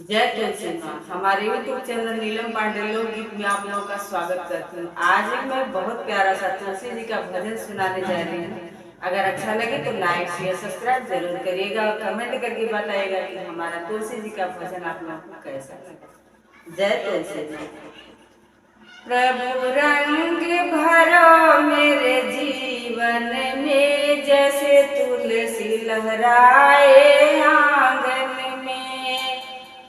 जय तुलसी माँ। हमारे यूट्यूब चैनल नीलम पांडे लोकगीत में आप लोगों का स्वागत करती हूँ। आज मैं बहुत प्यारा सा तुलसी जी का भजन सुनाने जा रही हूँ। अगर अच्छा लगे तो लाइक शेयर सब्सक्राइब जरूर करिएगा और कमेंट करके बताइएगा कि हमारा तुलसी जी का भजन आप लोगों को कैसा लगा। जय तुलसी जी। प्रभु रंग भरो मेरे जीवन में, जैसे तुलसी लहराए आंगन में।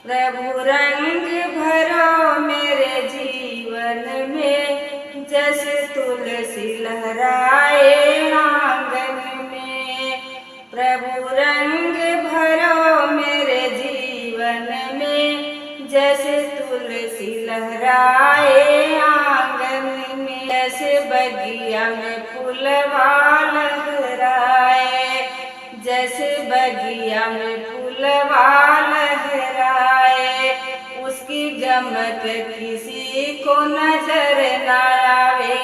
प्रभु रंग भरो मेरे जीवन में, जैसे तुलसी लहराए आंगन में। प्रभु रंग भरो मेरे जीवन में, जैसे तुलसी लहराए आंगन में। जैसे बगिया में फूलवा लहराए, जैसे बगिया में फूलवा लहराए। उसकी गमक किसी को नजर न आवे,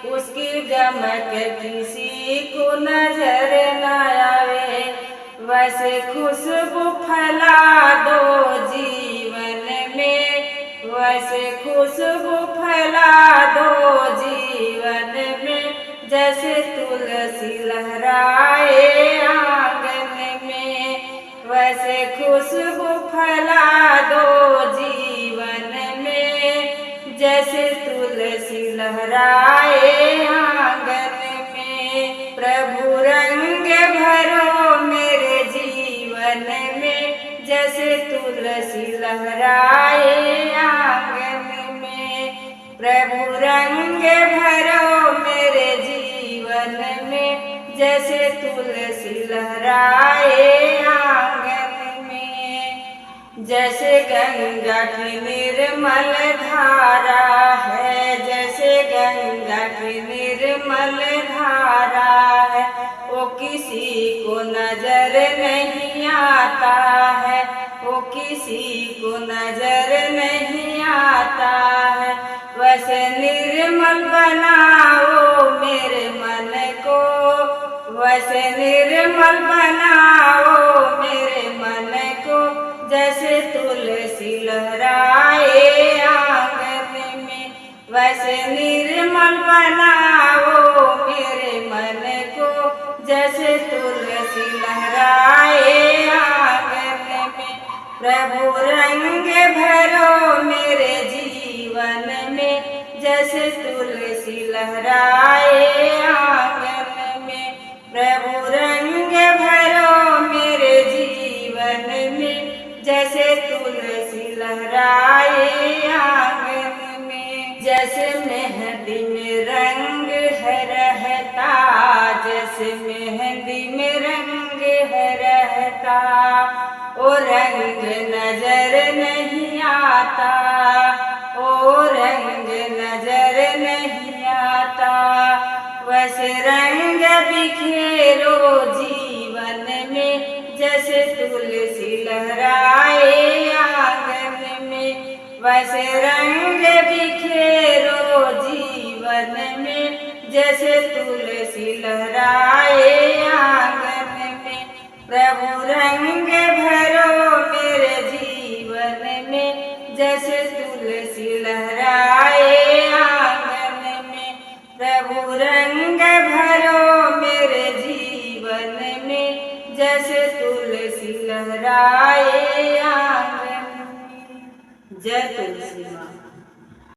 उसकी गमक किसी को नजर न आवे। वैसे खुशबू फैला दो जीवन में, वैसे खुशबू फैला दो जीवन में। जैसे तुलसी लहराए आंगन में, वैसे खुशबू फैला दो जीवन में। जैसे तुलसी लहराए आंगन में। प्रभु रंग भरो मेरे जीवन में, जैसे तुलसी लहराए आंगन में। प्रभु रंग भरो मेरे जीवन में, जैसे तुलसी लहराए आंगन में। जैसे गंगा की निर्मल धारा है, जैसे गंगा की निर्मल धारा है। वो किसी को नजर नहीं आता है, वो किसी को नजर नहीं आता है। वैसे निर्मल बनाओ मेरे मन को, वैसे निर्मल बनाओ मेरे मन को। जैसे तुलसी लहराए आंगन में, वैसे निर्मल बनाओ मेरे मन को। जैसे तुलसी लहराए आंगन में। प्रभु रंग भरो मेरे जीवन में, जैसे तुलसी लहराए आंगन में। प्रभु रंग भरो मेरे जीवन में, जैसे तुलसी लहराए आंगन में। जैसे मेहंदी में रंग है रहता, जैसे मेहंदी में रंग है रहता। ओ रंग नजर नहीं आता, ओ रंग नजर नहीं आता। वैसे रंग बिखेरो जीवन में, जैसे तुलसी लहराए आंगन में। वैसे रंग बिखेरो जीवन में, जैसे तुलसी लहराए आंगन में। प्रभु रंग भरो मेरे जीवन में, जैसे तुलसी लहराए आंगन में। प्रभु रंग भरो मेरे जीवन में, जैसे तुलसी लहराए आंगन में। जय तुलसी माँ।